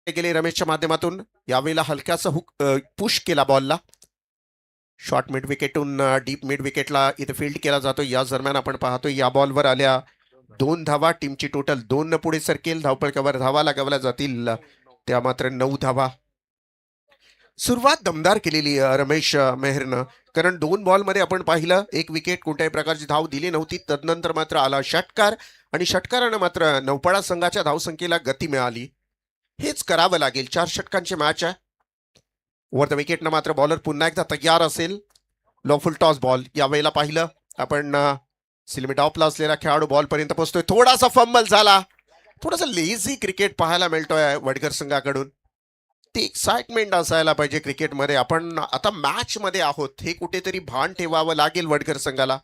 गेले रमेशच्या माध्यमातून यावेळेला हलक्याचा हुक पुश केला बॉलला. शॉर्ट मिड विकेटून डीप मिड विकेटला इथे फील्ड केला जातो. या दरम्यान आपण पाहतोय या बॉलवर आल्या 2 धावा. टीमची टोटल 2 न पुढे सरकेल. धावपळकावर धावा लगावल्या जातील त्या मात्र 9 धावा. सुरुवात दमदार केलेली रमेश मेहरनं, कारण 2 बॉलमध्ये आपण पाहिलं एक विकेट, कोणत्याही प्रकारची धाव दिली नव्हती. तदनंतर मात्र आला षटकार आणि षटकारानं मात्र नौपाडा संघाच्या धावसंख्येला गती मिळाली. हेच करावं लागेल. 4 षटकांची मॅच आहे. वर द विकेटनं मात्र बॉलर पुन्हा एकदा तयार असेल. लॉफुल टॉस बॉल यावेळेला पाहिलं आपण. सिलमी टॉपला असलेला खेळाडू बॉल पर्यंत पोहोचतोय. थोडासा फंबल झाला. थोडासा लेझी क्रिकेट पाहायला मिळतोय वडगर संघाकडून. ती एक्साइटमेंट असायला पाहिजे क्रिकेटमध्ये. आपण आता मॅच मध्ये आहोत हे कुठेतरी भान ठेवावं लागेल वडगर संघाला,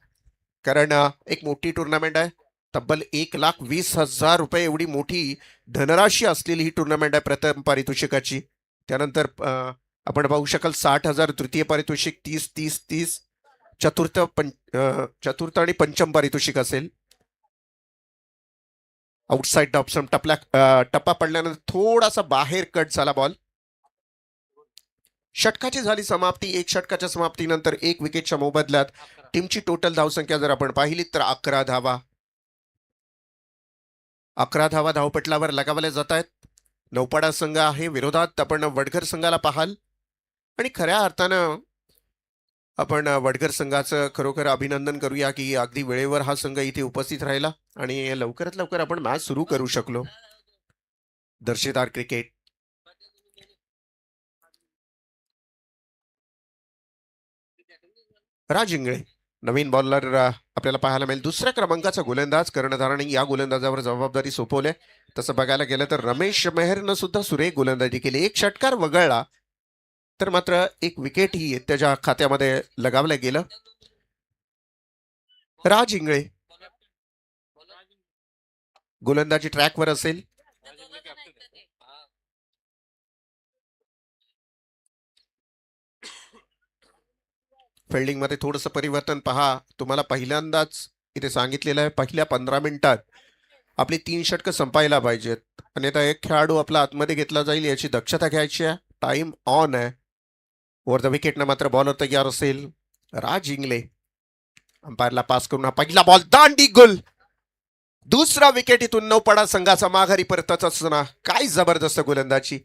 कारण एक मोठी टुर्नामेंट आहे. तब्बल 1,20,000 रुपये एवढी मोठी धनराशी असलेली ही टुर्नामेंट आहे प्रथम पारितोषिकाची. त्यानंतर आपण पाहू शकाल 60,000 तृतीय पारितोषिक, 30 चतुर्थ आणि पंचम पारितोषिक असेल. आउटसाइड ऑप्शन टप्पा पडल्यानंतर थोडासा बाहेर कट झाला बॉल. षटकाची झाली समाप्ती. 1 षटकाच्या समाप्तीनंतर 1 विकेटच्या मोबदल्यात टीमची टोटल धावसंख्या जर आपण पाहिली तर 11 धावा. 11 धावा धावपटलावर लगावल्या जात आहेत. नौपाडा संघ आहे विरोधात आपण वडगर संघाला पाहाल, आणि खऱ्या अर्थानं आपण वडगर संघाचं खरोखर अभिनंदन करूया की अगदी वेळेवर हा संघ इथे उपस्थित राहिला आणि लवकरात लवकर आपण मॅच सुरू करू शकलो. दर्जेदार क्रिकेट. राज इंगळे नवीन बॉलर आपल्याला पाहायला मिळेल. दुसऱ्या क्रमांकाचा गोलंदाज कर्णधाराने या गोलंदाजावर जबाबदारी सोपवली. तसं बघायला गेलं तर रमेश मेहरनं सुद्धा सुरेख गोलंदाजी केली. 1 षटकार वगळला तर मात्र 1 विकेटही त्याच्या खात्यामध्ये लगावलं गेलं. राज इंगळे गोलंदाजी ट्रॅकवर असेल. फिल्डिंग मध्ये थोडंसं परिवर्तन पहा. तुम्हाला पहिल्यांदाच इथे सांगितलेलं आहे पहिल्या 15 मिनिटात आपली 3 षटकं संपायला पाहिजेत, अन्यथा एक खेळाडू आपला आतमध्ये घेतला जाईल याची दक्षता घ्यायची आहे. टाइम ऑन आहे. वर द विकेटनं मात्र बॉलर तयार असेल. राज इंगले अंपायरला पास करून हा पहिला बॉल दांडी गुल. दुसरा विकेट इथून नौपाडा संघाचा माघारी परतच असताना काय जबरदस्त गोलंदाजी.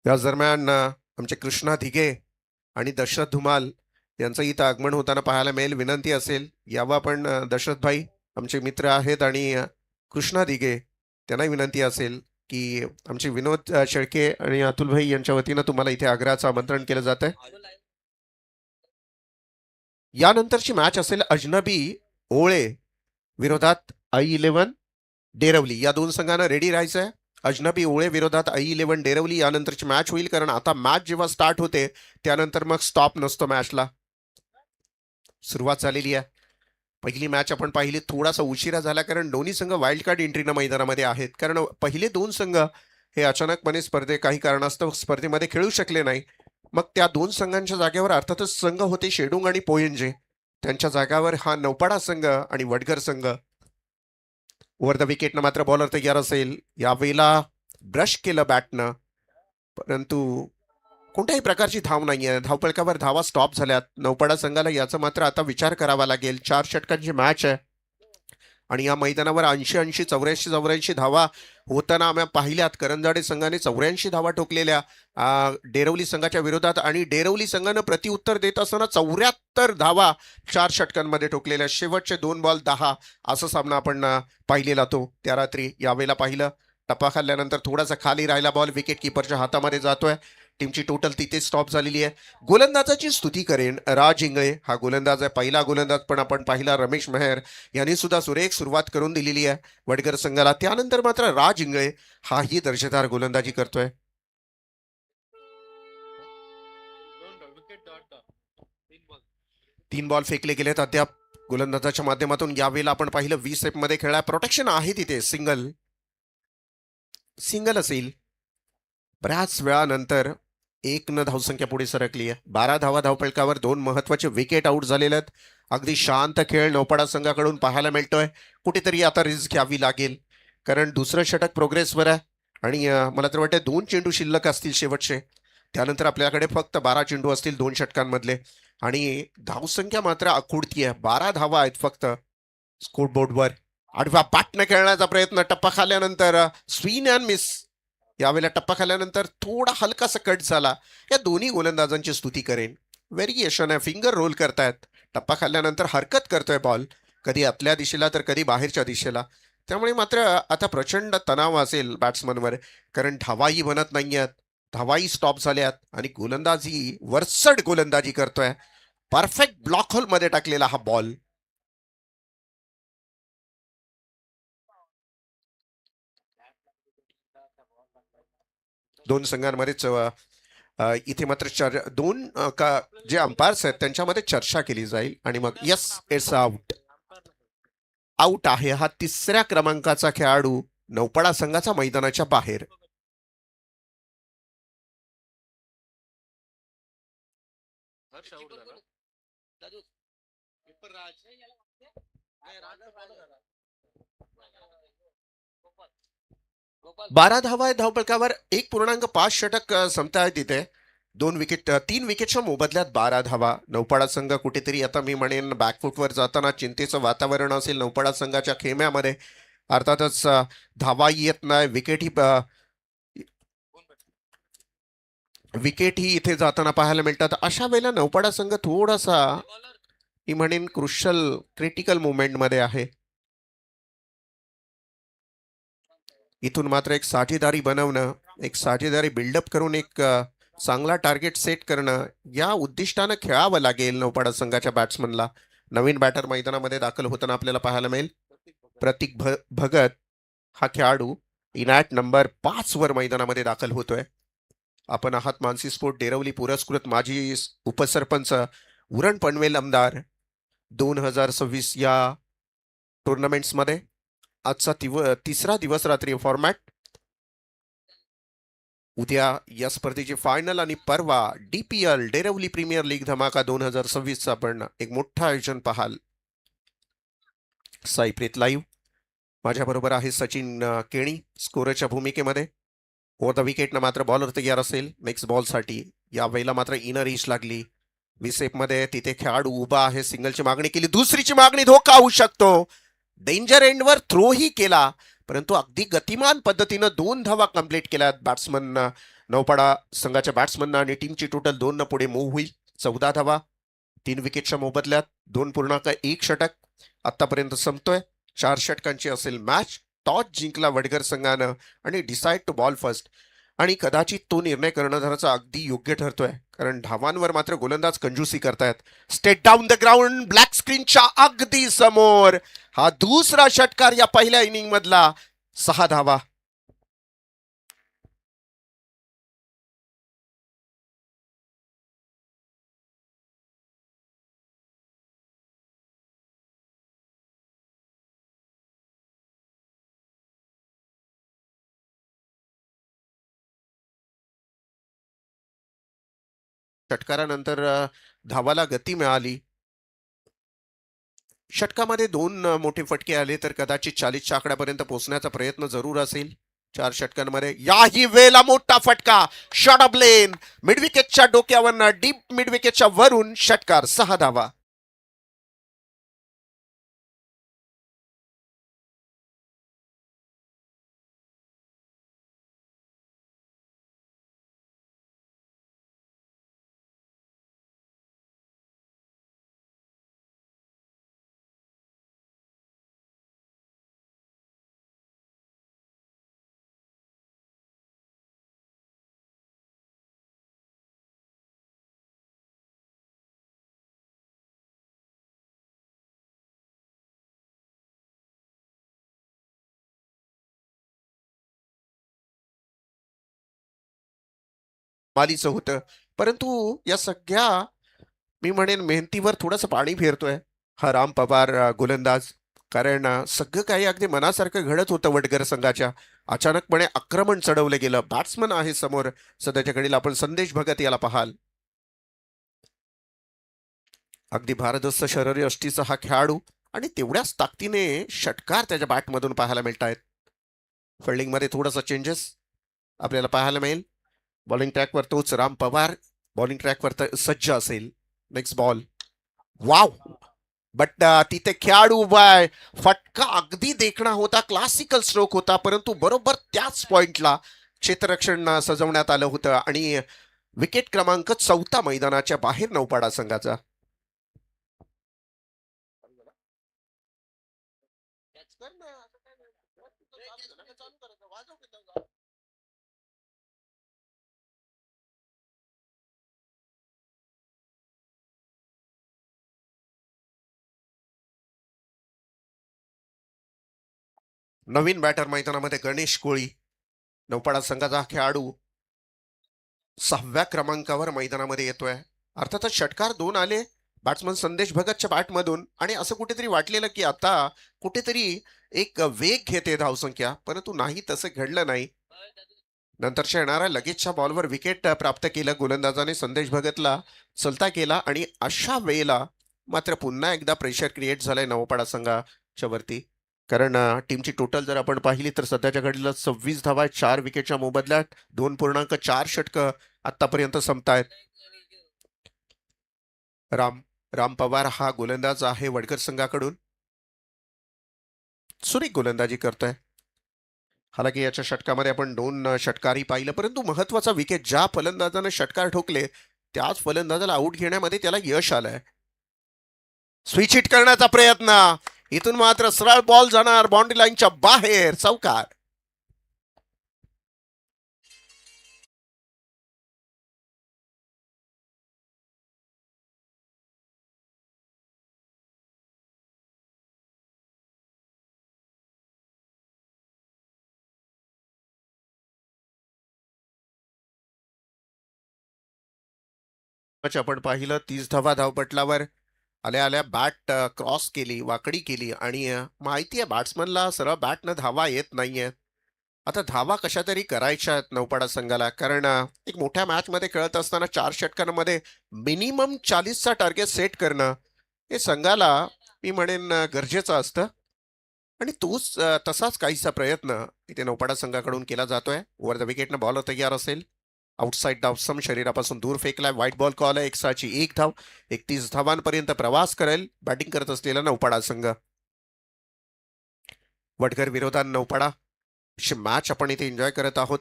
या दरम्यान आमचे कृष्णा धिगे आणि दशरथ धुमाल यांचं इथं आगमन होताना पाहायला मिळेल. विनंती असेल यावं आपण. दशरथ भाई आमचे मित्र आहेत आणि कृष्णा दिघे त्यांनाही विनंती असेल की आमचे विनोद शेळके आणि अतुल भाई यांच्या वतीनं तुम्हाला इथे आग्रहाचं आमंत्रण केलं जात आहे. यानंतरची मॅच असेल अजनबी ओळे विरोधात I11 डेरवली. या 2 संघांना रेडी राहायचं आहे. अजनबी ओळे विरोधात I11 डेरवली यानंतरची मॅच होईल, कारण आता मॅच जेव्हा स्टार्ट होते त्यानंतर मग स्टॉप नसतो मॅचला. सुरुवात झालेली आहे. पहिली मॅच आपण पाहिली थोडासा उशिरा झाला, कारण दोन्ही संघ वाईल्ड कार्ड एंट्रीनं मैदानामध्ये आहेत. कारण पहिले 2 संघ हे अचानकपणे काही कारणास्तव स्पर्धेमध्ये खेळू शकले नाही. मग त्या 2 संघांच्या जागेवर अर्थातच संघ होते शेडुंग आणि पोयंजे. त्यांच्या जागावर हा नौपाडा संघ आणि वडगर संघ. ओव्हर द विकेटनं मात्र बॉलर तयार असेल. यावेळेला ब्रश केलं बॅटनं, परंतु कोणत्याही प्रकारची धाव नाहीये. धावपळकावर धावा स्टॉप झाल्यात. नौपाडा संघाला याचा मात्र आता विचार करावा लागेल. 4 षटकांची मॅच आहे आणि या मैदानावर 80 84 धावा होताना आम्ही पाहिल्यात. करंजाडे संघाने 84 धावा ठोकलेल्या डेरवली संघाच्या विरोधात, आणि डेरवली संघानं प्रत्युत्तर देत असताना 74 धावा 4 षटकांमध्ये ठोकलेल्या. शेवटचे 2 बॉल 10 असा सामना आपण पाहिलेला तो त्या रात्री. यावेळेला पाहिलं टप्पा खाल्ल्यानंतर थोडासा खाली राहिला बॉल विकेट किपरच्या हातामध्ये जातोय. टीमची टोटल तिथे स्टॉप झालेली आहे. गोलंदाजाची स्तुती करेन. राज इंगळे हा गोलंदाज आहे. पहिला गोलंदाज पण आपण पाहिला रमेश मेहर यांनी सुद्धा सुरेख सुरुवात करून दिलेली आहे वडगर संघाला. त्यानंतर मात्र राज इंगळे हाही दर्जेदार गोलंदाजी करतोय. 3 बॉल फेकले गेलेत अद्याप गोलंदाजाच्या माध्यमातून. यावेळेला आपण पाहिलं 20 स्टेप मध्ये खेळला. प्रोटेक्शन आहे तिथे. सिंगल असेल. बऱ्याच वेळानंतर एक न धावसंख्या पुढे सरकली आहे. 12 धावा धावपळकावर 2 महत्वाचे विकेट आउट झालेले आहेत. अगदी शांत खेळ नौपाडा संघाकडून पाहायला मिळतोय. कुठेतरी आता रिस्क घ्यावी लागेल, कारण दुसरं षटक प्रोग्रेसवर आहे आणि मला तर वाटतं 2 चेंडू शिल्लक असतील शेवटचे. त्यानंतर आपल्याकडे फक्त 12 चेंडू असतील 2 षटकांमधले आणि धावसंख्या मात्र अखुडती आहे. 12 धावा आहेत फक्त स्कोरबोर्डवर. आडवा पाटनं खेळण्याचा प्रयत्न टप्पा खाल्यानंतर स्विन अँड मिस. यावेळेला टप्पा खाल्यानंतर थोडा हलकासा कट झाला. या दोन्ही गोलंदाजांची स्तुती करेन. व्हेरिएशन आहे, फिंगर रोल करतायत. टप्पा खाल्ल्यानंतर हरकत करतोय बॉल, कधी आतल्या दिशेला तर कधी बाहेरच्या दिशेला. त्यामुळे मात्र आता प्रचंड तणाव असेल बॅट्समनवर, कारण धावाही बनत नाहीयेत, धावाही स्टॉप झाल्यात आणि गोलंदाजी वरचढ गोलंदाजी करतोय. परफेक्ट ब्लॉक होल मध्ये टाकलेला हा बॉल. दोन संघांमध्येच इथे मात्र दोन जे अंपायर्स आहेत त्यांच्यामध्ये चर्चा केली जाईल आणि मग यस इट्स आउट. आउट आहे हा 3ऱ्या क्रमांकाचा खेळाडू नौपाडा संघाचा मैदानाच्या बाहेर. बारा धावा आहे धावपळकावर. 1.5 षटक संपताय तिथे. 3 विकेटच्या मोबदल्यात 12 धावा. नौपाडा संघ कुठेतरी आता मी म्हणेन बॅकफुटवर जाताना चिंतेचं वातावरण असेल नौपाडा संघाच्या खेम्यामध्ये. अर्थातच धावाही येत नाही, विकेटही इथे जाताना पाहायला मिळतात. अशा वेळेला नौपाडा संघ थोडासा मी म्हणेन क्रिटिकल मुवमेंट मध्ये आहे. इथून मात्र एक साझेदारी बनवणं, एक साझेदारी बिल्डअप करून एक चांगला टार्गेट सेट करणं या उद्दिष्टानं खेळावं लागेल नौपाडा संघाच्या बॅट्समनला. नवीन बॅटर मैदानामध्ये दाखल होताना आपल्याला पाहायला मिळेल. प्रतीक भगत हा खेळाडू इनॅट नंबर 5 वर मैदानामध्ये दाखल होतोय. आपण आहात मानसी स्पोर्ट डेरवली पुरस्कृत माजी उपसरपंच उरण पनवेल आमदार 2026 या टुर्नामेंट्समध्ये. आजचा 3रा दिवस रात्री फॉर्मॅट. उद्या या स्पर्धेची फायनल आणि परवा DPL डेरवली प्रीमियर लीग धमाका 2026 आपण एक मोठं आयोजन पाहाल. साईप्रीत लाईव्ह. माझ्याबरोबर आहे सचिन केणी स्कोरच्या भूमिकेमध्ये. ओव्हर द विकेटनं मात्र बॉलर तयार असेल नेक्स्ट बॉलसाठी. या वेळेला मात्र इनर इश लागली विसेपमध्ये. तिथे खेळाडू उभा आहे. सिंगलची मागणी केली, दुसरीची मागणी धोका होऊ शकतो. डेंजर एंडवर थ्रोही केला, परंतु अगदी गतिमान पद्धतीनं 2 धावा कंप्लीट केल्यात बॅट्समन नौपाडा संघाच्या बॅट्समन आणि टीमची टोटल 2 पुढे मूव्ह होईल. 14 धावा 3 विकेटच्या मोबदल्यात 2.1 षटक आतापर्यंत संपतोय. 4 षटकांची असेल मॅच. टॉस जिंकला वडगर संघानं आणि डिसाइड टू बॉल फर्स्ट. आणि कदाचित तो निर्णय कर्णधाराचा अगदी योग्य ठरतोय, कारण धावांवर मात्र गोलंदाज कंजूसी करतायत. State down the ground black स्क्रीनच्या अगदी समोर हा दुसरा षटकार या पहिल्या इनिंग मधला. 6 धावा. षटकारानंतर धावाला गती मिळाली. षटकामध्ये 2 मोठे फटके आले तर कदाचित 40च्या आकड्यापर्यंत पोहोचण्याचा प्रयत्न जरूर असेल 4 षटकांमध्ये. याही वेळेला मोठा फटका शॉट ऑफ लेन मिडविकेटच्या डोक्यावरनं डीप मिडविकेटच्या वरून षटकार. 6 धावा. मालीचं होतं, परंतु या सगळ्या मी म्हणेन मेहनतीवर थोडंसं पाणी फेरतोय हा राम पवार गोलंदाज. कारण सगळं काही अगदी मनासारखं घडत होतं वडगर संघाच्या. अचानकपणे आक्रमण चढवलं गेलं. बॅट्समन आहे समोर सध्याच्या घडीला. आपण संदेश भगत याला पाहाल. अगदी भारदस्त शरीरयष्टीचा हा खेळाडू आणि तेवढ्याच ताकदीने षटकार त्याच्या बॅटमधून पाहायला मिळत आहेत. फिल्डिंगमध्ये थोडासा चेंजेस आपल्याला पाहायला मिळेल. बॉलिंग ट्रॅकवर तोच राम पवार बॉलिंग ट्रॅकवर सज्ज असेल. Next ball. वाव. बट तिथे खेळाडू उभा आहे. फटका अगदी देखणा होता. क्लासिकल स्ट्रोक होता. परंतु बरोबर त्याच पॉइंटला क्षेत्ररक्षण सजवण्यात आलं होतं आणि विकेट क्रमांक 4 मैदानाच्या बाहेर नौपाडा संघाचा. नवीन बॅटर मैदानामध्ये गणेश कोळी नौपाडा संघाचा खेळाडू 6व्या क्रमांकावर मैदानामध्ये येतोय. अर्थातच षटकार 2 आले बॅट्समन संदेश भगतच्या बॅटमधून आणि असं कुठेतरी वाटलेलं की आता कुठेतरी एक वेग घेते धावसंख्या, परंतु नाही, तसं घडलं नाही. नंतरच्या येणाऱ्या लगेचच्या बॉलवर विकेट प्राप्त केलं गोलंदाजाने संदेश भगतला चलता केला आणि अशा वेळेला मात्र पुन्हा एकदा प्रेशर क्रिएट झालंय नवपाडा संघाच्या वरती. कारण टीमची टोटल जर आपण पाहिली तर सध्याच्या घडीला 26 धावा, 4 विकेटच्या मोबदल्यात 2.4 षटकं आतापर्यंत संपतायत. राम पवार हा गोलंदाज आहे वडकर संघाकडून. सुरेख गोलंदाजी करतोय. हालाकी याच्या षटकामध्ये आपण 2 षटकारही पाहिलं, परंतु महत्वाचा विकेट ज्या फलंदाजाने षटकार ठोकले त्याच फलंदाजाला आउट घेण्यामध्ये त्याला यश आलंय. स्विच हिट करण्याचा प्रयत्न. इथून मात्र सरळ बॉल जाणार बाउंड्री लाईनच्या बाहेर. चौकार. आपण पाहिलं 30 धावा धावपटलावर आल्या आल्या बॅट क्रॉस केली, वाकडी केली आणि माहिती आहे बॅट्समनला सरळ बॅटनं धावा येत नाहीये. आता धावा कशा तरी करायच्या आहेत नौपाडा संघाला, कारण एक मोठ्या मॅच मध्ये खेळत असताना 4 षटकांमध्ये मिनिमम 40चा टार्गेट सेट करणं हे संघाला मी म्हणेन गरजेचं असतं आणि तोच तसाच काहीसा प्रयत्न इथे नौपाडा संघाकडून केला जातोय. ओव्हर द विकेटनं बॉलर तयार असेल. आउटसाइड डावसम शरीरापासून दूर फेकलाय. व्हाईट बॉल कॉल आहे. 1 धाव. 31 धावांपर्यंत प्रवास करेल बॅटिंग करत असलेला नौपाडा संघ. वडगर विरोधात नौपाडा अशी मॅच आपण इथे एन्जॉय करत आहोत.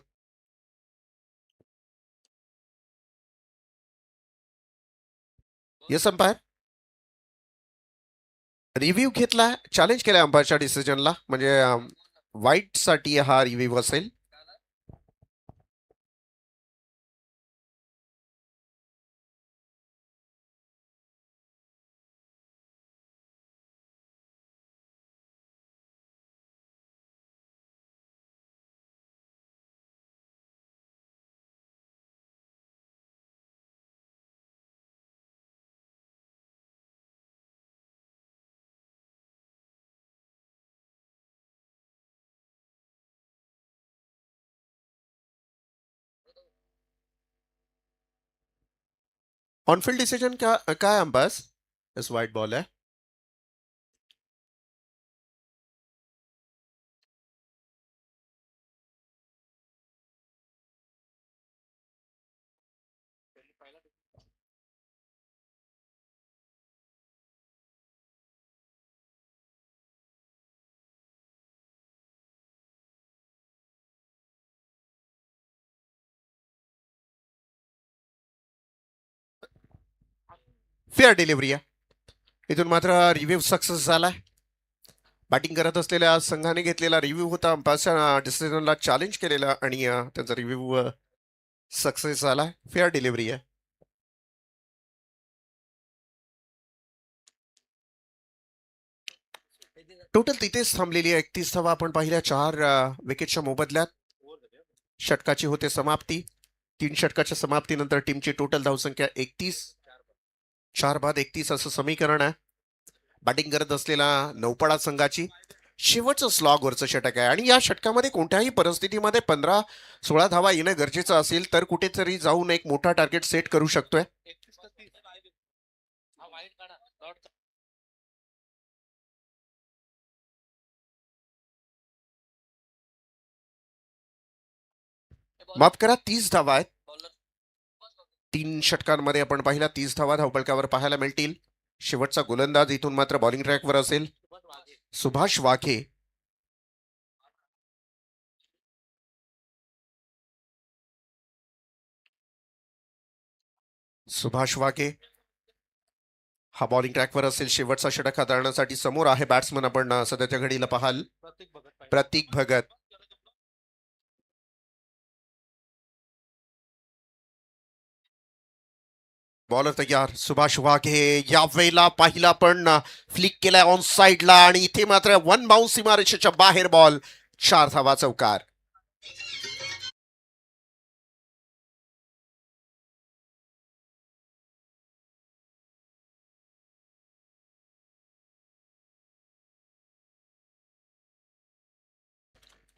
Yes umpire. रिव्ह्यू घेतला, चॅलेंज केलाय अंपायरच्या डिसिजनला, म्हणजे व्हाईट साठी हा रिव्ह्यू असेल. ऑनफिल्ड डिसिजन काय अंपायर्स. येस, व्हाईट बॉल आहे. फेअर डिलिव्हरी आहे. इथून मात्र रिव्ह्यू सक्सेस झालाय. बॅटिंग करत असलेल्या संघाने घेतलेला रिव्ह्यू होता. अंपायरच्या डिसिजनला चॅलेंज केलेला आणि त्यांचा रिव्ह्यू सक्सेस झालाय. फेअर डिलिव्हरी आहे. टोटल तिथेच थांबलेली आहे. 31 धावा आपण पाहिल्या 4 विकेटच्या मोबदल्यात. षटकाची होते समाप्ती. 3 षटकाच्या समाप्तीनंतर टीमची टोटल धावसंख्या 31. 4 बाद 31 असं समीकरण आहे. बॅटिंग करत असलेला नौपाडा संघाची शेवटचं स्लॉगवरचं षटक आहे आणि या षटकामध्ये कोणत्याही परिस्थितीमध्ये 15-16 धावा येणं गरजेचं असेल तर कुठेतरी जाऊन एक मोठा टार्गेट सेट करू शकतोय. माफ करा, 30 धावा आहेत. 3 षटकांमध्ये आपण पाहिला 30 धावा धावपळकावर पाहायला मिळतील. शेवटचा गोलंदाज इथून मात्र बॉलिंग ट्रॅकवर असेल सुभाष वाघे. सुभाष वाघे हा बॉलिंग ट्रॅकवर असेल. शेवटचा षटक हाताळण्यासाठी समोर आहे बॅट्समन आपण सध्याच्या घडीला पाहाल प्रतीक भगत. बॉलर तयार सुभाष वाघे यावेळेला पाहिला पण फ्लिक केलाय ऑन साइडला आणि इथे मात्र वन बाउन्स सीमारेषेच्या बाहेर बॉल. 4 धावा चौकार.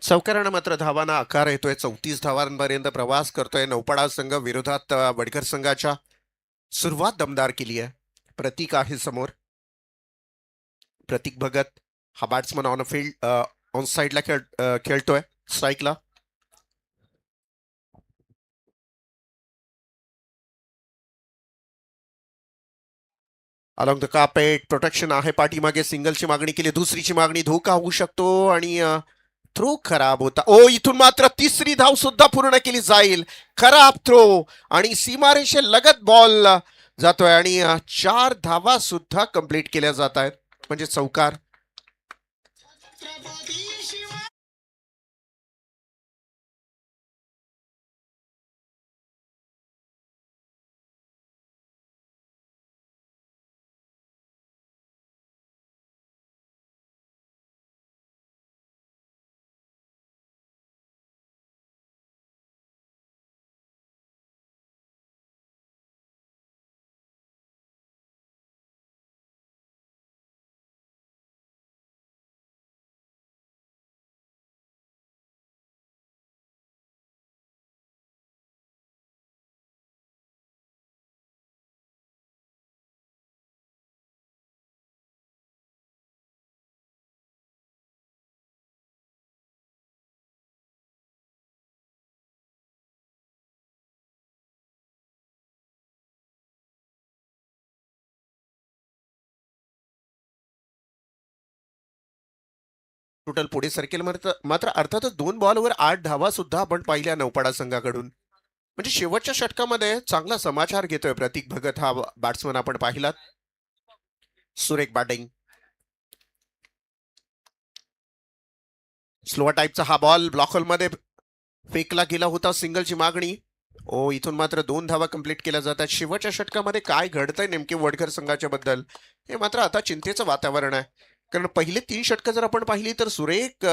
चौकारानं मात्र धावांना आकार येतोय. 34 धावांपर्यंत प्रवास करतोय नौपाडा संघ विरोधात वडकर संघाच्या. सुरुवात दमदार केली आहे. प्रतीक आहे समोर. प्रतीक भगत हा बॅट्समन ऑन फील्ड ऑन साइडला खेळतोय स्ट्राईकला. अलॉंग द कार्पेट प्रोटेक्शन आहे पाठीमागे. सिंगलची मागणी केली, दुसरीची मागणी धोका होऊ शकतो आणि थ्रो खराब होता. ओ इथून मात्र तिसरी धाव सुद्धा पूर्ण केली जाईल. खराब थ्रो आणि सीमारेषे लगत बॉल जातोय आणि 4 धावा सुद्धा कंप्लीट केल्या जात आहेत म्हणजे चौकार. टोटल पुढे सर्केल मात्र अर्थातच 2 बॉलवर 8 धावा सुद्धा आपण पाहिल्या नौपाडा संघाकडून. म्हणजे शेवटच्या षटकामध्ये चांगला समाचार घेतोय प्रतीक भगत हा बॅट्समन आपण पाहिलात. सुरेख बॅटिंग. स्लोअर टाईपचा हा बॉल ब्लॉक होलमध्ये फेकला गेला होता. सिंगलची मागणी. ओ इथून मात्र 2 धावा कंप्लीट केल्या जातात. शेवटच्या षटकामध्ये काय घडतंय नेमके वडकर संघाच्या बद्दल हे मात्र आता चिंतेचं वातावरण आहे. कारण पहिले 3 षटकं जर आपण पाहिली तर सुरेख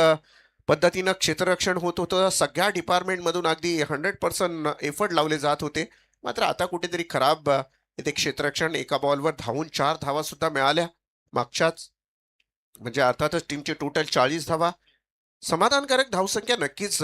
पद्धतीनं क्षेत्ररक्षण होत होतं. सगळ्या डिपार्टमेंटमधून अगदी 100% एफर्ट लावले जात होते. मात्र आता कुठेतरी खराब इथे क्षेत्ररक्षण. एका बॉलवर धावून 4 धावा सुद्धा मिळाल्या मागच्याच. म्हणजे अर्थातच टीमची टोटल 40 धावा. समाधानकारक धावसंख्या नक्कीच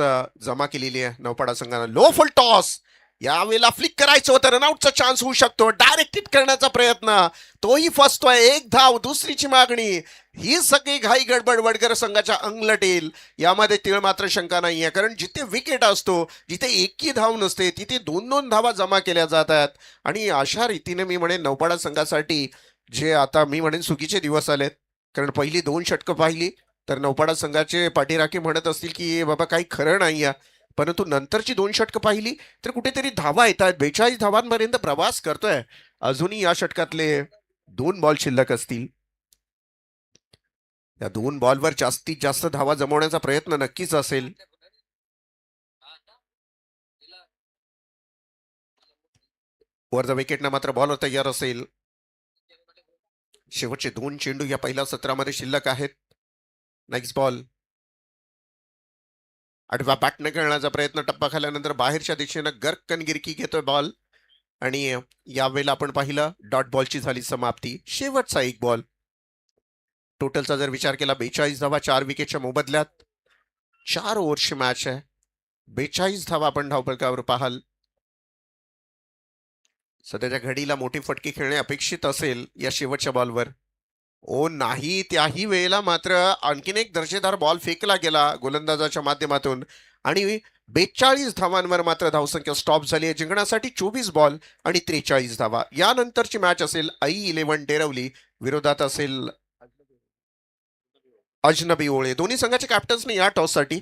जमा केलेली आहे नौपाडा संघानं. लो फुल टॉस यावेळेला फ्लिक करायचं होतं. रनआउटचा चान्स होऊ शकतो. डायरेक्ट हिट करण्याचा प्रयत्न तोही फसतोय. 1 धाव, दुसरीची मागणी. ही सगळी घाई गडबड वडकर संघाच्या अंगलटेल. यामध्ये तीळ मात्र शंका नाहीये. कारण जिथे विकेट असतो, जिथे एकही धाव नसते, तिथे 2-2 धावा जमा केल्या जातात. आणि अशा रीतीने मी म्हणेन नौपाडा संघासाठी जे आता मी म्हणेन चुकीचे दिवस आलेत. कारण पहिली 2 षटकं पाहिली तर नौपाडा संघाचे पाठीराखे म्हणत असतील की बाबा काही खरं नाही आहे. परंतु नंतरची 2 षटकं पाहिली तर कुठेतरी धावा येतात. 42 धावांपर्यंत प्रवास करतोय. अजूनही या षटकातले 2 बॉल शिल्लक असतील. या 2 बॉलवर जास्तीत जास्त धावा जमवण्याचा प्रयत्न नक्कीच असेल. वर द विकेटनं मात्र बॉलर तयार असेल. शेवटचे 2 चेंडू या पहिल्या सत्रामध्ये शिल्लक आहेत. Next ball. आडव्या बॅटने खेळण्याचा प्रयत्न. टप्पा खाल्यानंतर बाहेरच्या दिशेनं गर्कन गिरकी घेतोय बॉल आणि यावेळेला आपण पाहिलं डॉट बॉलची झाली समाप्ती. शेवटचा 1 बॉल. टोटलचा जर विचार केला 42 धावा 4 विकेटच्या मोबदल्यात 4 ओव्हरची मॅच आहे. 42 धावा आपण धावफलकावर पाहाल. सध्याच्या घडीला मोठी फटके खेळणे अपेक्षित असेल या शेवटच्या बॉलवर. ओ नाही, त्याही वेळेला मात्र आणखीन एक दर्जेदार बॉल फेकला गेला गोलंदाजाच्या माध्यमातून आणि 42 धावांवर मात्र धावसंख्या स्टॉप झाली आहे. जिंकण्यासाठी 24 बॉल आणि 43 धावा. यानंतरची मॅच असेल I11 डेरवली विरोधात असेल अजनबी ओळे. दोन्ही संघाचे कॅप्टन्सने या टॉससाठी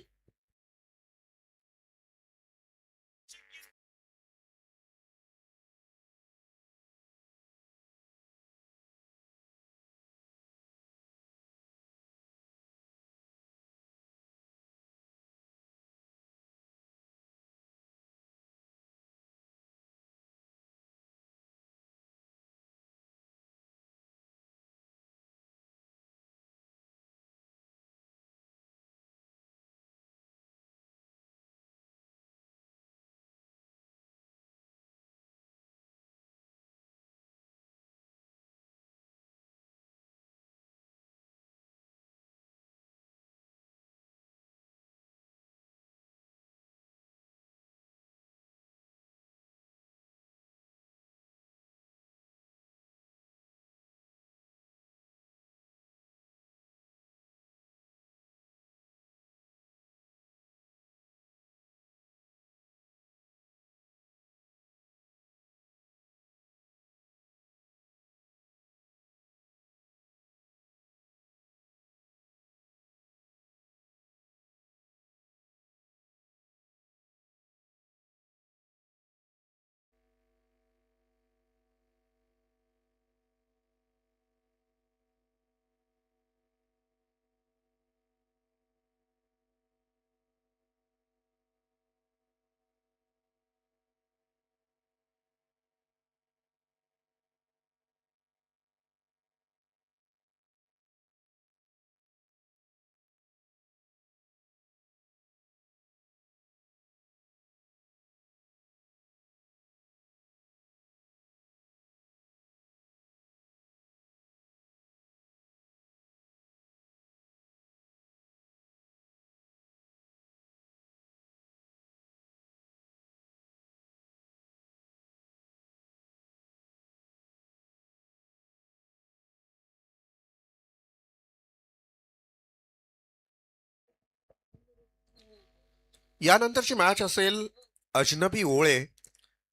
यानंतरची मॅच असेल अजनबी ओळे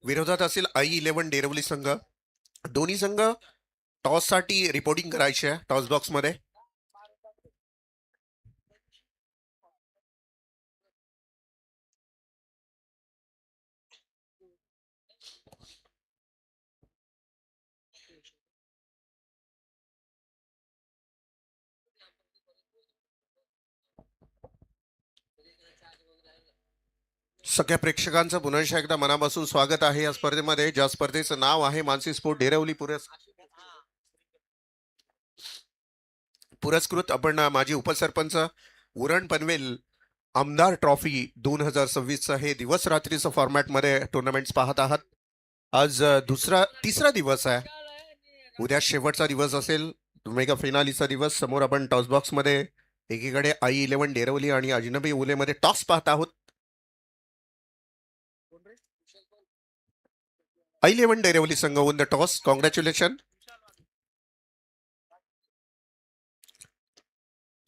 विरोधात असेल I11 डेरवली संघ. दोन्ही संघ टॉस साठी रिपोर्टिंग करायचे आहे टॉस बॉक्स मध्ये. सगळ्या प्रेक्षकांचं पुन्हा एकदा मनापासून स्वागत आहे या स्पर्धेमध्ये, ज्या स्पर्धेचं नाव आहे मानसी स्पोर्ट डेरवली पुरस्कृत. आपण माजी उपसरपंच उरण पनवेल आमदार ट्रॉफी 2026 हे दिवस रात्रीचं फॉर्मॅट मध्ये टुर्नामेंट पाहत आहात. आज तिसरा दिवस आहे. उद्या शेवटचा दिवस असेल, मेगा फिनालीचा दिवस. समोर आपण टॉस बॉक्स मध्ये एकीकडे I11 डेरवली आणि अजनबी ओले मध्ये टॉस पाहत आहोत. I11 डेरवली संघ one the toss. Congratulation.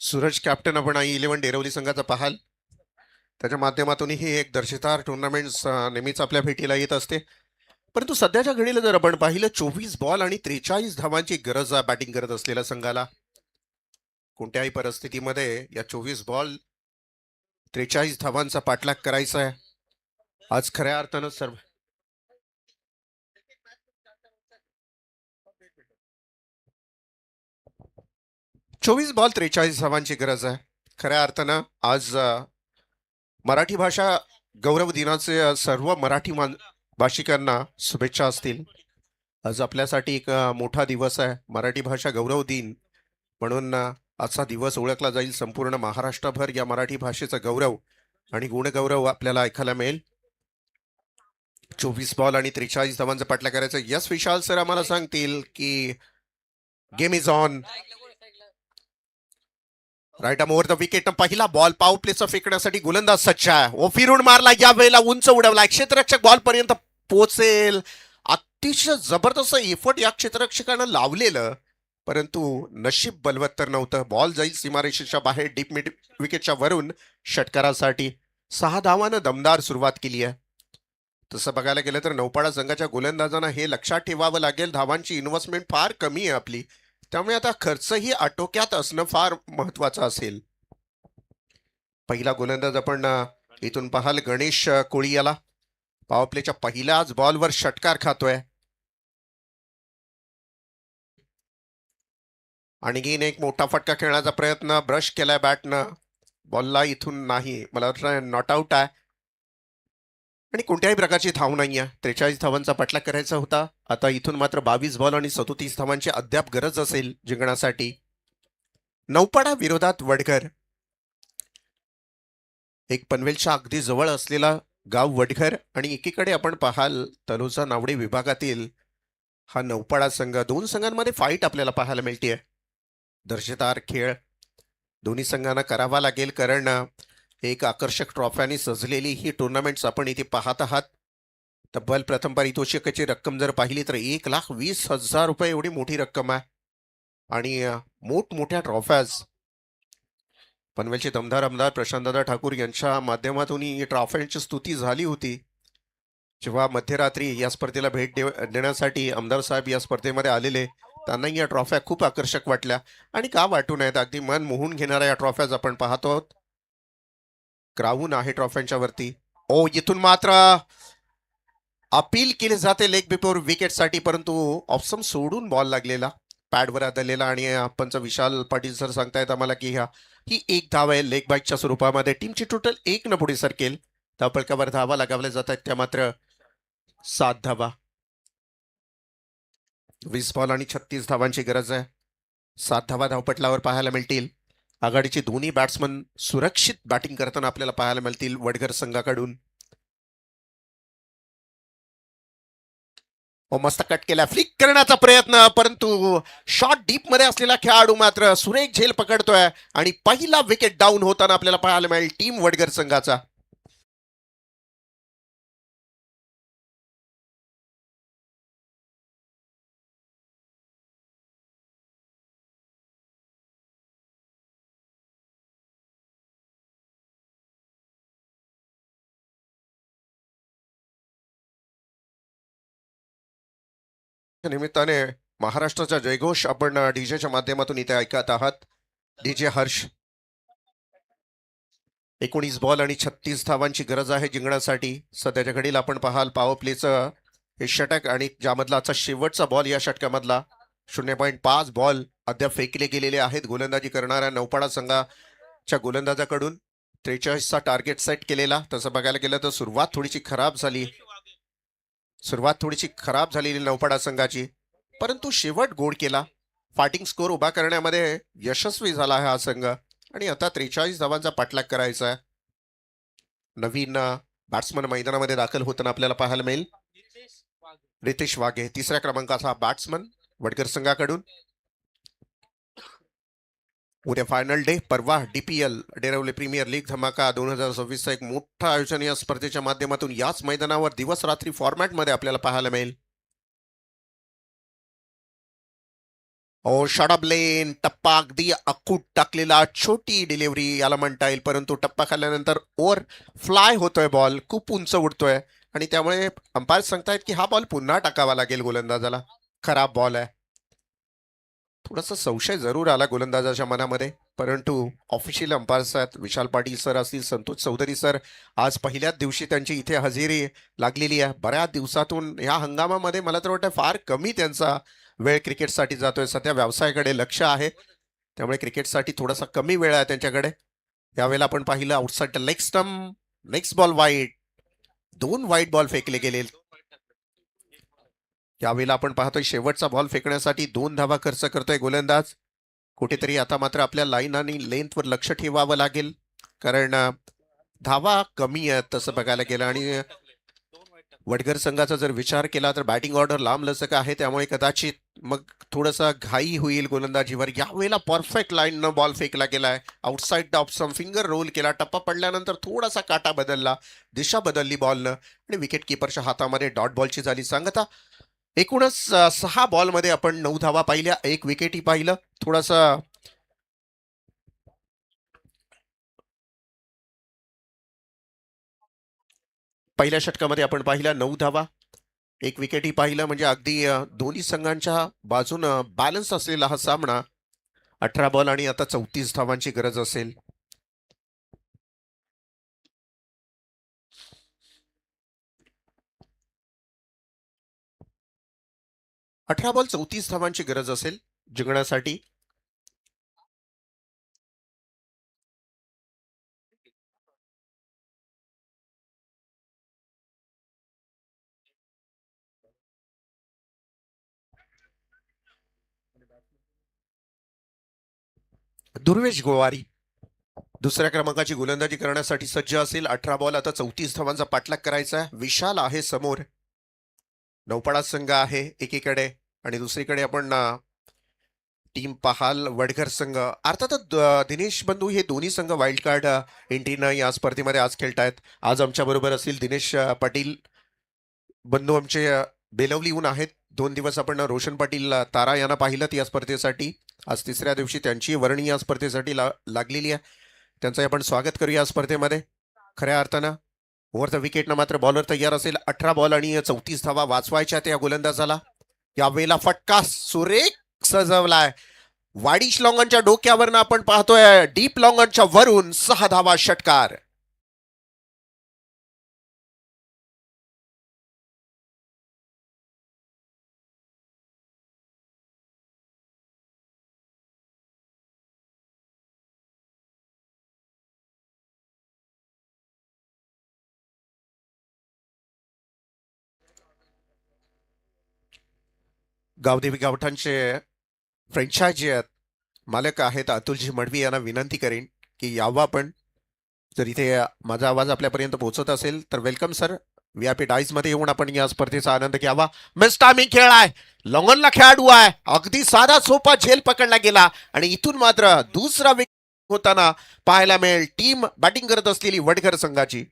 Suraj captain आपण I11 डेरवली संघाचा पाहाल. त्याच्या माध्यमातून ही एक दर्जेदार टुर्नामेंट नेहमीच आपल्या भेटीला येत असते. परंतु सध्याच्या घडीला जर आपण पाहिलं 24 बॉल आणि 43 धावांची गरज आहे बॅटिंग करत असलेल्या संघाला. कोणत्याही परिस्थितीमध्ये या 24 बॉल 43 धावांचा पाठलाग करायचा आहे. आज खऱ्या अर्थानं 24 बॉल 43 धावांची गरज आहे. खऱ्या अर्थानं आज मराठी भाषा गौरव दिनाचे सर्व मराठी भाषिकांना शुभेच्छा असतील. आज आपल्यासाठी एक मोठा दिवस आहे, मराठी भाषा गौरव दिन म्हणून आजचा दिवस ओळखला जाईल. संपूर्ण महाराष्ट्रभर या मराठी भाषेचा गौरव आणि गुणगौरव आपल्याला ऐकायला मिळेल. 24 बॉल आणि 43 धावांचा पाठलाग करायचा. यस विशाल सर आम्हाला सांगतील की game is on. Right over the wicket पहिला बॉल पाव प्लेचा फेकण्यासाठी गोलंदाज सज्ज आहे. ओ फिरून मारला, या वेळेला उंच उडवला, क्षेत्ररक्षक बॉल पर्यंत पोहोचेल. अतिशय जबरदस्त एफर्ट या क्षेत्ररक्षकानं लावलेलं, परंतु नशीब बलवत्तर नव्हतं. बॉल जाईल सीमारेषेच्या बाहेर डीप मिड विकेटच्या वरून षटकारासाठी. 6 धावानं दमदार सुरुवात केली आहे. तसं बघायला गेलं तर नौपाडा संघाच्या गोलंदाजांना हे लक्षात ठेवावं लागेल, धावांची इन्व्हेस्टमेंट फार कमी आहे आपली, त्यामुळे आता खर्चही आटोक्यात असणं फार महत्वाचं असेल. पहिला गोलंदाज आपण इथून पाहाल गणेश कोळी याला पॉवर प्लेच्या पहिल्याच बॉलवर षटकार खातोय. आणखीन एक मोठा फटका खेळण्याचा प्रयत्न, ब्रश केलाय बॅटनं, बॉलला इथून नाही, मला वाटतं नॉट आउट आहे आणि कोणत्याही प्रकारची धाव नाहीये. 43 धावांचा पाठलाग करायचा होता. आता इथून मात्र 22 बॉल आणि 37 धावांची अद्याप गरज असेल जिंकण्यासाठी. नौपाडा विरोधात वडघर, एक पनवेलच्या अगदी जवळ असलेला गाव वडघर आणि एकीकडे आपण पाहाल तलोजा नावडे विभागातील हा नौपाडा संघ. दोन संघांमध्ये फाईट आपल्याला पाहायला मिळते. दर्जेदार खेळ दोन्ही संघांना करावा लागेल, कारण एक आकर्षक ट्रॉफ्याने सजलेली ही टुर्नामेंट्स आपण इथे पाहत आहात. तब्बल प्रथम पारितोषिकाची रक्कम जर पाहिली तर 1,20,000 रुपये एवढी मोठी रक्कम आहे आणि मोठमोठ्या ट्रॉफ्याज. पनवेलचे दमदार आमदार प्रशांतदादा ठाकूर यांच्या माध्यमातून ही ट्रॉफ्यांची स्तुती झाली होती. जेव्हा मध्यरात्री या स्पर्धेला भेट देण्यासाठी आमदार साहेब या स्पर्धेमध्ये आलेले, त्यांनाही या ट्रॉफ्या खूप आकर्षक वाटल्या आणि का वाटू नयेत, अगदी मन मोहून घेणाऱ्या या ट्रॉफ्याज आपण पाहतो आहोत. क्राऊन आहे ट्रॉफ्यांच्या वरती. ओ इथून मात्र अपील केले जाते लेग बिफोर विकेट साठी, परंतु ऑप्शन सोडून बॉल लागलेला, पॅडवर आदळलेला आणि पंच विशाल पाटील सर सांगतायत आम्हाला की ही एक धाव आहे लेग बाईकच्या स्वरूपामध्ये. टीमची टोटल 1 न पुढे सरकेल. धावपळकावर धावा लगावल्या जात आहेत, त्या मात्र 7 धावा. 20 बॉल आणि 36 धावांची गरज आहे. 7 धावा धावपटलावर पाहायला मिळतील. आघाडीचे दोन्ही बॅट्समन सुरक्षित बॅटिंग करताना आपल्याला पाहायला मिळतील वडघर संघाकडून. मस्त कट केला, फ्लिक करण्याचा प्रयत्न, परंतु शॉट डीप मध्ये असलेला खेळाडू मात्र सुरेख झेल पकडतोय आणि पहिला विकेट डाऊन होताना आपल्याला पाहायला मिळेल टीम वडघर संघाचा. निमित्ताने महाराष्ट्राचा जयघोष आपण डीजेच्या माध्यमातून इथे ऐकत आहात. डीजे हर्ष. 19 बॉल आणि 36 धावांची गरज आहे जिंकण्यासाठी. सध्याच्या घडीला आपण पाहाल पॉवर प्लेचं हे षटक आणि ज्यामधला आजचा शेवटचा बॉल या षटकामधला 0.5 बॉल अद्याप फेकले गेलेले आहेत गोलंदाजी करणाऱ्या नौपाडा संघाच्या गोलंदाजाकडून. 43चा टार्गेट सेट केलेला. तसं बघायला गेलं तर सुरुवात थोडीशी खराब झालेली नौपाडा संघाची, परंतु शेवट गोड केला. फायटिंग स्कोर उभा करण्यामध्ये यशस्वी झाला आहे हा संघ आणि आता 43 धावांचा पाठलाग करायचा आहे. नवीन बॅट्समन मैदानामध्ये दाखल होताना आपल्याला पाहायला मिळेल रितेश वाघे, 3ऱ्या क्रमांकाचा बॅट्समन वडघर संघाकडून. उद्या फायनल डे, परवा DPL डेरवली प्रीमियर लीग धमाका 2026चा एक मोठं आयोजन या स्पर्धेच्या माध्यमातून याच मैदानावर दिवस रात्री फॉर्मॅट मध्ये आपल्याला पाहायला मिळेल. शॉर्ट लेन, टप्पा अगदी अकूट टाकलेला, छोटी डिलिव्हरी याला म्हणता येईल, परंतु टप्पा खाल्ल्यानंतर ओव्हर फ्लाय होतोय, बॉल खूप उंच उडतोय आणि त्यामुळे अंपायर सांगतायत की हा बॉल पुन्हा टाकावा लागेल गोलंदाजाला. खराब बॉल आहे. थोडासा संशय जरूर आला गोलंदाजाच्या मनामध्ये, परंतु ऑफिशियल अंपायर्स आहेत विशाल पाटील सर असतील, संतोष चौधरी सर, आज पहिल्याच दिवशी त्यांची इथे हजेरी लागलेली आहे. बऱ्याच दिवसातून या हंगामामध्ये मला तर वाटतं फार कमी त्यांचा वेळ क्रिकेटसाठी जातोय. सध्या व्यवसायाकडे लक्ष आहे, त्यामुळे क्रिकेटसाठी थोडासा कमी वेळ आहे त्यांच्याकडे. यावेळेला आपण पाहिलं outside leg stump, next ball wide, 2 wide ball फेकले गेले. यावेळेला आपण पाहतोय शेवटचा बॉल फेकण्यासाठी 2 धावा खर्च करतोय गोलंदाज. कुठेतरी आता मात्र आपल्या लाईन आणि लेंथवर लक्ष ठेवावं लागेल, कारण धावा कमी आहेत तसं बघायला गेलं. आणि वडघर संघाचा जर विचार केला तर बॅटिंग ऑर्डर लांब लचक आहे, त्यामुळे कदाचित मग थोडासा घाई होईल गोलंदाजीवर. यावेळेला परफेक्ट लाईननं बॉल फेकला गेलाय. Outside off some finger roll केला. टप्पा पडल्यानंतर थोडासा काटा बदलला, दिशा बदलली बॉलनं आणि विकेट किपरच्या हातामध्ये डॉट बॉलची झाली सांगता. एकूणच 6 बॉलमध्ये आपण 9 धावा पाहिल्या, 1 विकेटही पाहिलं. थोडासा पहिल्या षटकामध्ये आपण पाहिल्या 9 धावा, 1 विकेटही पाहिलं. म्हणजे अगदी दोन्ही संघांच्या बाजून बॅलन्स असलेला हा सामना. 18 बॉल आणि आता 34 धावांची गरज असेल. 18 बॉल 34 धावांची गरज असेल जिंकण्यासाठी. दुर्वेश गोवारी दुसऱ्या क्रमांकाची गोलंदाजी करण्यासाठी सज्ज असेल. 18 बॉल आता 34 धावांचा पाठलाग करायचा आहे. विशाल आहे समोर. नौपाडा संघ आहे एकीकडे आणि दुसरीकडे आपण टीम पाहाल वडघर संघ. अर्थातच दिनेश बंधू हे दोन्ही संघ वाईल्ड कार्ड एंट्रीनं या स्पर्धेमध्ये आज खेळतायत. आज आमच्या बरोबर असतील दिनेश पाटील बंधू आमचे बेलवलीहून आहेत. 2 दिवस आपण रोशन पाटील तारा यांना पाहिलं या स्पर्धेसाठी. आज तिसऱ्या दिवशी त्यांची वर्णी या स्पर्धेसाठी लागलेली आहे. त्यांचं आपण स्वागत करूया या स्पर्धेमध्ये. खऱ्या अर्थानं ओव्हर द विकेटनं मात्र बॉलर तयार असेल. 18 बॉल आणि 34 धावा वाचवायच्या त्या गोलंदाजाला. यावेळेला फटका सुरेख सजवलाय. वाडिश लॉंगनच्या डोक्यावरनं आपण पाहतोय डीप लॉंगनच्या वरून 6 धावा षटकार. गावदेवी गावठांचे फ्रँचायझी मालक आहेत अतुलजी मडवी यांना विनंती करेन की यावं आपण. जर इथे माझा आवाज आपल्यापर्यंत पोहोचत असेल तर वेलकम सर. व्यापीठ आईज मध्ये येऊन आपण या स्पर्धेचा आनंद घ्यावा. मिस टायमिंग खेळ आहे. लॉंगनला खेळाडू आहे. अगदी साधा सोपा झेल पकडला गेला आणि इथून मात्र दुसरा विकेट होताना पाहायला मिळेल टीम बॅटिंग करत असलेली वडघर संघाची.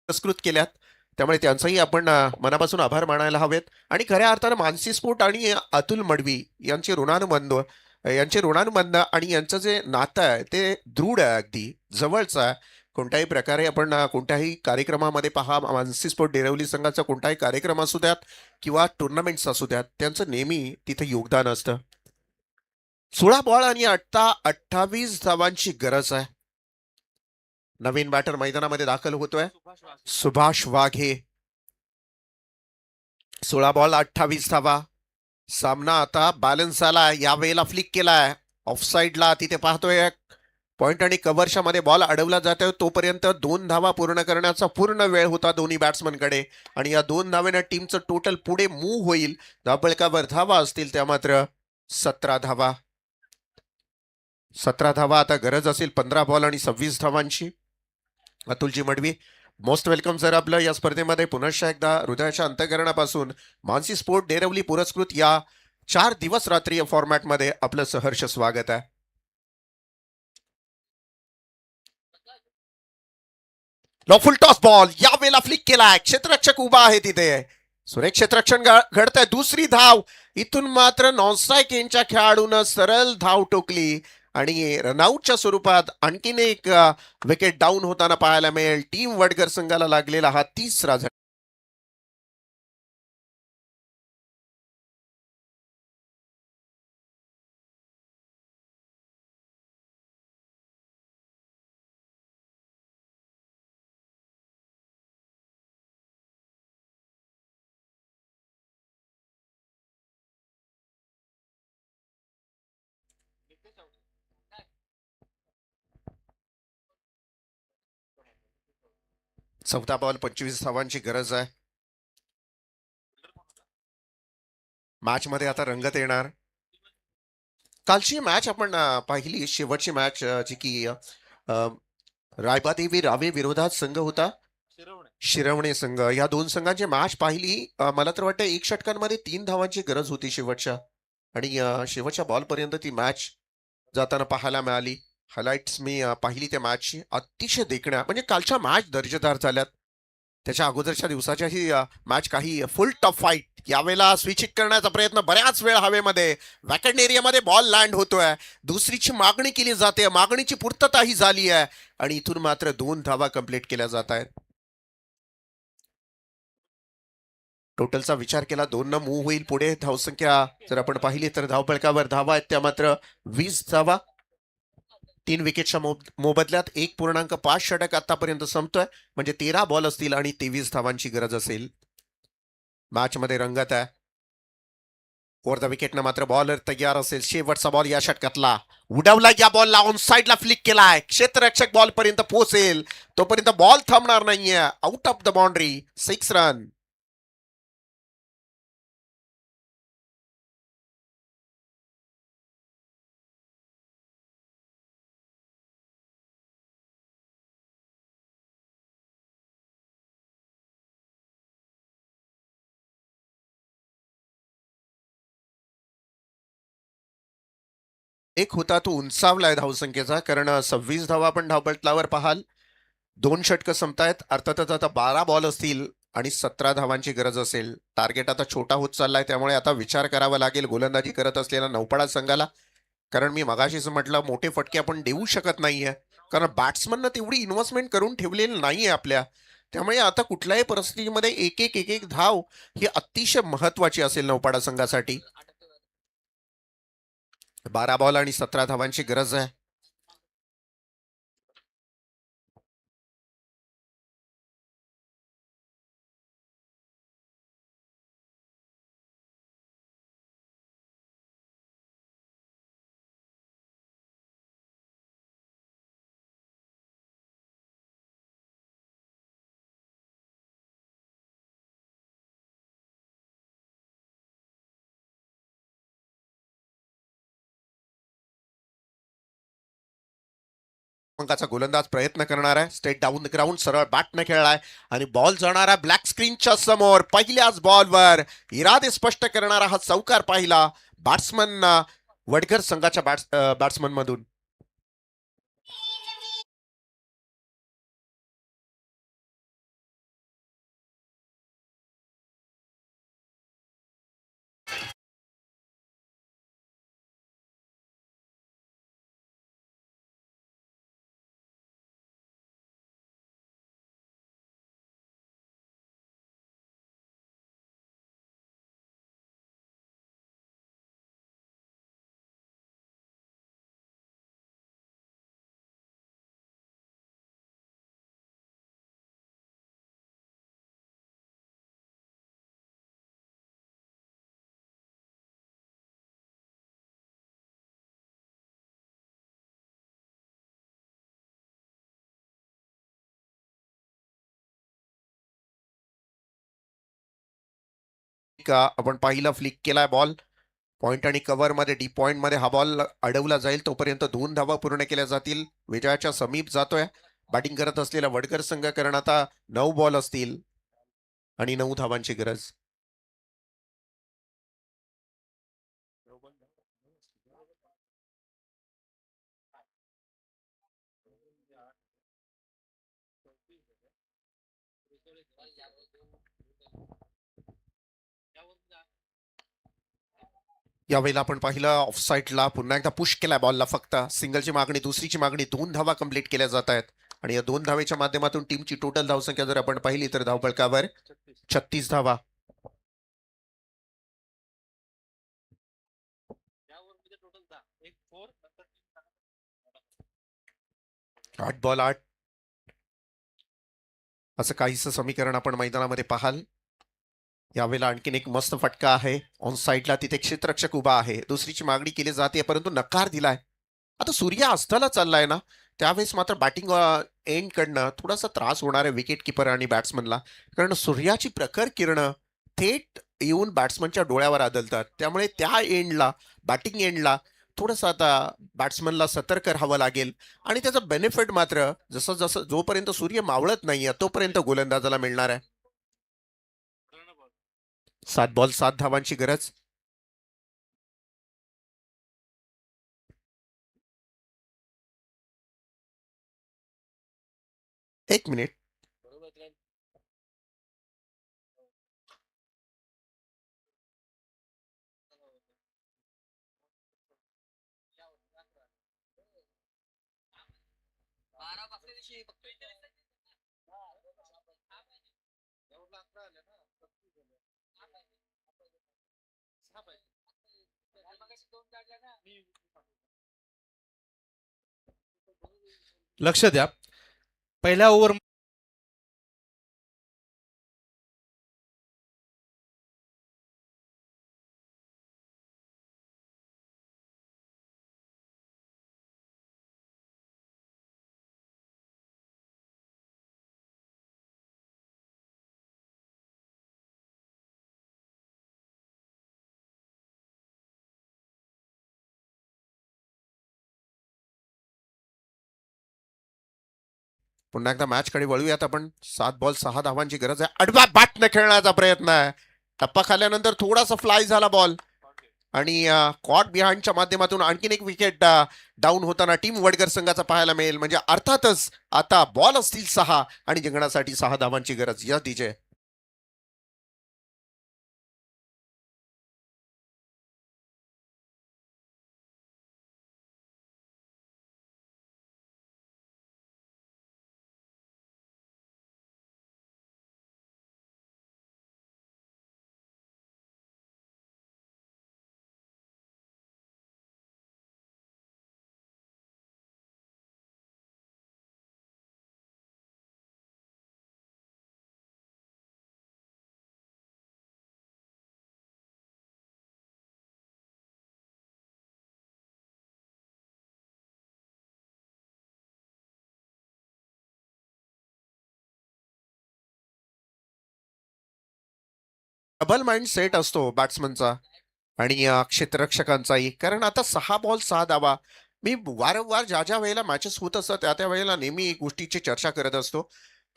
पुरस्कृत केल्यात त्यामुळे त्यांचाही आपण मनापासून आभार मानायला हवेत. आणि खऱ्या अर्थानं मानसी स्पोर्ट आणि अतुल मडवी यांचे ऋणानुबंध आणि यांचं जे नातं आहे ते दृढ आहे, अगदी जवळचं आहे. कोणत्याही प्रकारे आपण कोणत्याही कार्यक्रमामध्ये पहा, मानसी स्पोर्ट डेरवली संघाचा कोणताही कार्यक्रम असू द्यात किंवा टुर्नामेंट्स असू द्यात, त्यांचं नेहमी तिथे योगदान असतं. 16 बॉल आणि आता 28 धावांची गरज आहे. नवीन बॅटर मैदानामध्ये दाखल होतोय सुभाष वाघे. 16 बॉल 28 धावा. सामना आता बॅलन्स झाला. यावेळेला फ्लिक केलाय ऑफसाईडला. तिथे पाहतोय पॉइंट आणि कव्हरच्या मध्ये बॉल अडवला जातोय. तोपर्यंत 2 धावा पूर्ण करण्याचा पूर्ण वेळ होता दोन्ही बॅट्समनकडे आणि या 2 धावेनं टीमचं टोटल पुढे मूव्ह होईल. धाबळकावर धावा असतील त्या मात्र 17 धावा. 17 धावा आता गरज असेल 15 बॉल आणि 26 धावांची. अतुलजी मडवी मोस्ट वेलकम सर आपलं या स्पर्धेमध्ये. पुनश्च एकदा हृदयाच्या अंतःकरणापासून मानसी स्पोर्ट डेरवली पुरस्कृत या 4 दिवस रात्रीय फॉर्मॅटमध्ये आपलं सहर्ष स्वागत आहे. लॉफुल टॉस बॉल यावेळेला फ्लिक केलाय. क्षेत्ररक्षक उभा आहे तिथे. सुरेख क्षेत्ररक्षण घडतंय. दुसरी धाव. इथून मात्र नॉनस्ट्राईक यांच्या खेळाडून सरळ धाव टोकली आणि रनआउटच्या स्वरूपात आणखीन एक विकेट डाऊन होताना पाहायला मिळेल. टीम वडघर संघाला लागलेला हा 3रा 14 बॉल 25 धावांची गरज आहे. मॅच मध्ये आता रंगत येणार. कालची मॅच आपण पाहिली, शेवटची मॅच जी की रायबादेवी रावे विरोधात संघ होता शिरवणे संघ. या दोन संघांची मॅच पाहिली. मला तर वाटतं 1 षटकांमध्ये 3 धावांची गरज होती शेवटच्या, आणि शेवटच्या बॉलपर्यंत ती मॅच जाताना पाहायला मिळाली. हायलाइट्स मी पाहिली त्या मॅचची. अतिशय देखण्या, म्हणजे कालच्या मॅच दर्जेदार झाल्यात. त्याच्या अगोदरच्या दिवसाच्या ही मॅच काही फुल टफ फाईट. यावेळेला स्विचिंग करण्याचा प्रयत्न बऱ्याच वेळ हवेमध्ये वॅकंड एरियामध्ये बॉल लँड होतोय. दुसरीची मागणी केली जाते, मागणीची पूर्तताही झाली आहे, आणि इथून मात्र 2 धावा कंप्लीट केल्या जात आहेत. टोटलचा विचार केला 2 न मूव्ह होईल पुढे. धावसंख्या जर आपण पाहिली तर धावफलकावर धावा आहेत त्या मात्र 20 धावा. 3 विकेटच्या मोबदल्यात 1.5 षटक आतापर्यंत संपतोय, म्हणजे 13 बॉल असतील आणि 23 धावांची गरज असेल. मॅच मध्ये रंगत आहे. ओव्हर द विकेटनं मात्र बॉलर तयार असेल. शेवटचा बॉल या षटकातला उडवला. या बॉलला ऑन साइडला फ्लिक केलाय. क्षेत्ररक्षक बॉल पर्यंत पोहोचेल तोपर्यंत बॉल थांबणार नाहीये. Out of the boundary. 6 run. एक होता तो उंचावलाय धावसंख्येचा, कारण 26 धावा आपण धावपटलावर पाहाल. 2 षटकं संपतायत. अर्थातच आता 12 बॉल असतील आणि 17 धावांची गरज असेल. टार्गेट आता छोटा होत चाललाय, त्यामुळे आता विचार करावा लागेल गोलंदाजी करत असलेल्या नौपाडा संघाला. कारण मी मगाशीच म्हटलं, मोठे फटके आपण देऊ शकत नाहीये, कारण बॅट्समननं तेवढी इन्व्हेस्टमेंट करून ठेवलेली नाहीये आपल्या. त्यामुळे आता कुठल्याही परिस्थितीमध्ये एक एक धाव ही अतिशय महत्वाची असेल नौपाडा संघासाठी. 12 बॉल आणि 17 धावांची गरज आहे. अंकाचा गोलंदाज प्रयत्न करणार आहे. स्ट्रेट डाऊन द ग्राउंड, सरळ बॅटने खेळलाय आणि बॉल जाणारा ब्लॅक स्क्रीनच्या समोर. पहिल्याच बॉलवर इरादे स्पष्ट करणारा हा चौकार पाहिला बॅट्समन वडकर संघाच्या बॅट्समन मधून. आपण पाहिलं, फ्लिक केलाय बॉल पॉइंट आणि कव्हर मध्ये. डी पॉइंट मध्ये हा बॉल अडवला जाईल तोपर्यंत 2 धावा पूर्ण केल्या जातील. विजयाच्या समीप जातोय बॅटिंग करत असलेला वडकर संघ, कारण आता 9 बॉल असतील आणि 9 धावांची गरज. यावेळेला आपण पाहिलं ऑफ साईडला पुन्हा एकदा पुश केलाय बॉलला. फक्त सिंगलची मागणी, दुसरीची मागणी, 2 धावा कंप्लीट केल्या जात आहेत. आणि या 2 धावेच्या माध्यमातून टीमची टोटल धावसंख्या जर आपण पाहिली तर धावफलकावर 36 धावा. 8 बॉल 8 असं काहीच समीकरण आपण मैदानामध्ये पाहाल. यावेळेला आणखीन एक मस्त फटका आहे. ऑन साईडला तिथे क्षेत्ररक्षक उभा आहे. दुसरीची मागणी केली जाते परंतु नकार दिलाय. आता सूर्य अस्ताला चाललाय ना, त्यावेळेस मात्र बॅटिंग एंड कडनं थोडासा त्रास होणार आहे विकेट किपर आणि बॅट्समनला, कारण सूर्याची प्रखर किरणं थेट येऊन बॅट्समनच्या डोळ्यावर आदळतात. त्यामुळे त्या एंडला, बॅटिंग एंडला थोडंसं आता बॅट्समनला सतर्क राहावं लागेल. आणि त्याचा बेनिफिट मात्र जसं जसं जोपर्यंत सूर्य मावळत नाहीये तोपर्यंत गोलंदाजाला मिळणार आहे. 7 बॉल 7 धावांची गरज. एक मिनिट. लक्ष द्या, पहिल्या ओव्हर पुन्हा एकदा मॅचकडे वळूयात आपण. 7 बॉल 6 धावांची गरज आहे. आडव्या बॅटने खेळण्याचा प्रयत्न आहे. टप्पा खाल्ल्यानंतर थोडासा फ्लाय झाला बॉल आणि कॉट बिहाइंडच्या माध्यमातून आणखीन एक विकेट डाऊन होताना टीम वडगर संघाचा पाहायला मिळेल. म्हणजे अर्थातच आता बॉल असतील 6 आणि जिंकण्यासाठी 6 धावांची गरज. या डीजे. डबल माइंड सेट असतो बॅट्समनचा आणि क्षेत्ररक्षकांचाही, कारण आता 6 बॉल 6 धावा. मी वारंवार ज्या ज्या वेळेला मॅचेस होत असतात त्या त्या वेळेला नेहमी एक गोष्टीची चर्चा करत असतो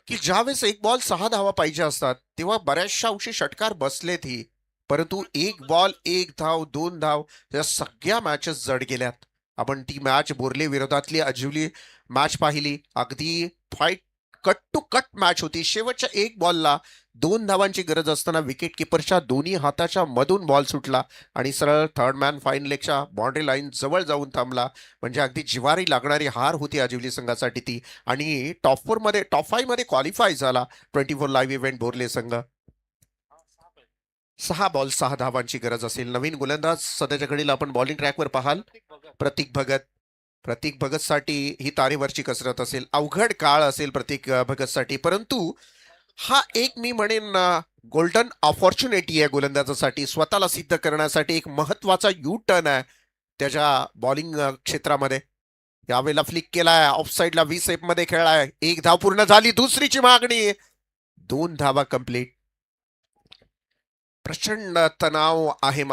की ज्यावेळेस 1 बॉल 6 धावा पाहिजे असतात तेव्हा बऱ्याचशा अंशी षटकार बसलेतही, परंतु 1 बॉल 1 धाव 2 धाव या सगळ्या मॅचेस जड गेल्यात. आपण ती मॅच बोर्ले विरोधातली अजिवली मॅच पाहिली. अगदी fight, cut to cut match होती. शेवटच्या 1 बॉलला 2 धावांची गरज असताना विकेट किपरच्या दोन्ही हाताच्या मधून बॉल सुटला आणि सरळ थर्ड मॅन फाईन लेगच्या बाउंड्री लाईन जवळ जाऊन थांबला. म्हणजे अगदी जिवारी लागणारी हार होती अजिवली संघासाठी ती. आणि टॉप 5 मध्ये क्वालिफाय झाला 24 लाईव्ह इव्हेंट बोर्ले संघ. 6 बॉल 6 धावांची गरज असेल. नवीन गोलंदाज सध्याच्या घडीला आपण बॉलिंग ट्रॅकवर पाहाल. प्रतीक भगत. प्रतीक भगतसाठी ही तारेवरची कसरत असेल. अवघड काळ असेल प्रतीक भगतसाठी, परंतु हा एक मी म्हणेन गोल्डन ऑपॉर्च्युनिटी आहे गोलंदाजासाठी स्वतःला सिद्ध करण्यासाठी. एक महत्वाचा यू टर्न आहे त्याच्या बॉलिंग क्षेत्रामध्ये. यावेळेला फ्लिक केलाय, ऑफ साईडला 20 मध्ये खेळलाय. 1 धाव पूर्ण झाली. दुसरीची मागणी. 2 धावा कंप्लीट. प्रचंड तणाव आहे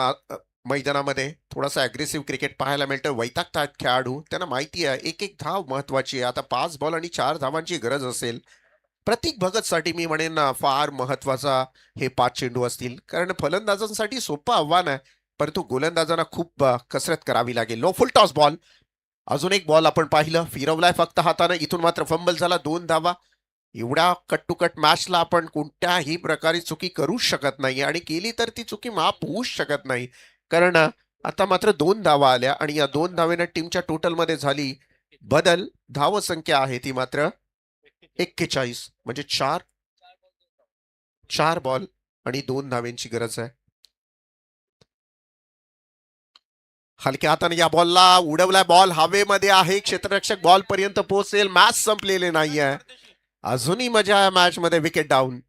मैदानामध्ये. थोडासा अग्रेसिव्ह क्रिकेट पाहायला मिळतं. वैतागतात खेळाडू, त्यांना माहिती आहे एक एक धाव महत्वाची आहे. आता 5 बॉल आणि 4 धावांची गरज असेल. प्रतीक भगतसाठी मी म्हणेन फार महत्वाचा हे 5 चेंडू असतील, कारण फलंदाजांसाठी सोपं आव्हान आहे, परंतु गोलंदाजांना खूप कसरत करावी लागेल. No full toss ball. अजून एक बॉल आपण पाहिलं, फिरवलाय फक्त हाताने. इथून मात्र फंबल झाला. 2 धावा. एवढ्या कट टू कट मॅचला आपण कोणत्याही प्रकारे चुकी करूच शकत नाही आणि केली तर ती चुकी माफ होऊच शकत नाही, कारण आता मात्र 2 धावा आल्या आणि या 2 धावेनं टीमच्या टोटलमध्ये झाली बदल. धावसंख्या आहे ती मात्र 41. म्हणजे 4 बॉल आणि 2 धाव्यांची गरज आहे. हलक्या हाताने या बॉलला उडवलाय. बॉल हवेमध्ये आहे. क्षेत्ररक्षक बॉल पर्यंत पोहोचेल. मॅच संपलेले नाहीये. अजूनही मजा आहे मॅच मध्ये. Wicket down.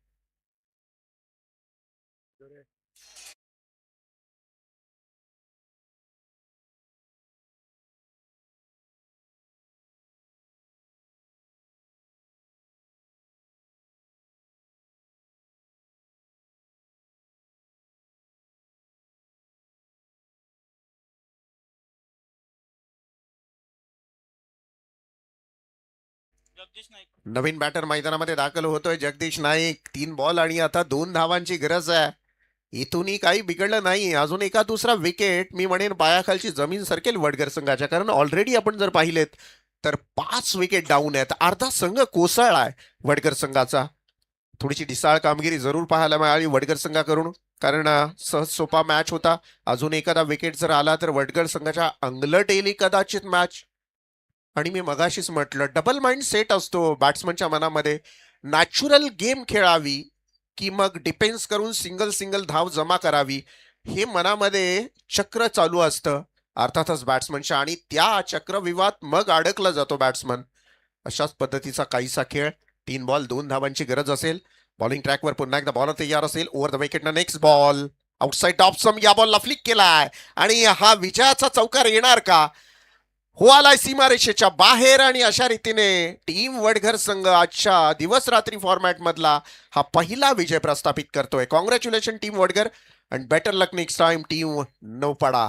नवीन बॅटर मैदानामध्ये दाखल होतोय जगदीश नाईक. 3 बॉल आणि आता 2 धावांची गरज आहे. इथूनही काही बिघडलं नाही. अजून एका दुसरा विकेट मी म्हणेन पायाखालची जमीन सरकेल वडगर संघाच्या, कारण ऑलरेडी आपण जर पाहिलेत तर 5 विकेट डाऊन आहेत. अर्धा संघ कोसळलाय वडगर संघाचा. थोडीशी ढिसाळ कामगिरी जरूर पाहायला मिळाली वडगर संघाकडून, कारण सहज सोपा मॅच होता. अजून एखादा विकेट जर आला तर वडगर संघाच्या अंगलट येईल कदाचित मॅच. आणि मी मगाशीच म्हटलं, डबल माइंड सेट असतो बॅट्समनच्या मनामध्ये. नॅचरल गेम खेळावी की मग डिफेन्स करून सिंगल सिंगल धाव जमा करावी, हे मनामध्ये चक्र चालू असतं अर्थातच बॅट्समनच्या, आणि त्या चक्रव्यूहात मग अडकला जातो बॅट्समन. अशाच पद्धतीचा काहीसा खेळ. 3 बॉल 2 धावांची गरज असेल. बॉलिंग ट्रॅकवर पुन्हा एकदा बॉलर तयार असेल. ओव्हर द विकेटनं नेक्स्ट बॉल आउटसाइड टॉप सम, या बॉलला फ्लिक केलाय आणि हा विजयाचा चौकार येणार का? हो आलाय सीमारेषेच्या बाहेर, आणि अशा रीतीने टीम वडघर संघ आजच्या दिवस रात्री फॉर्मॅट मधला हा पहिला विजय प्रस्थापित करतोय. Congratulation team Wadghar, and better luck next time team Naupada.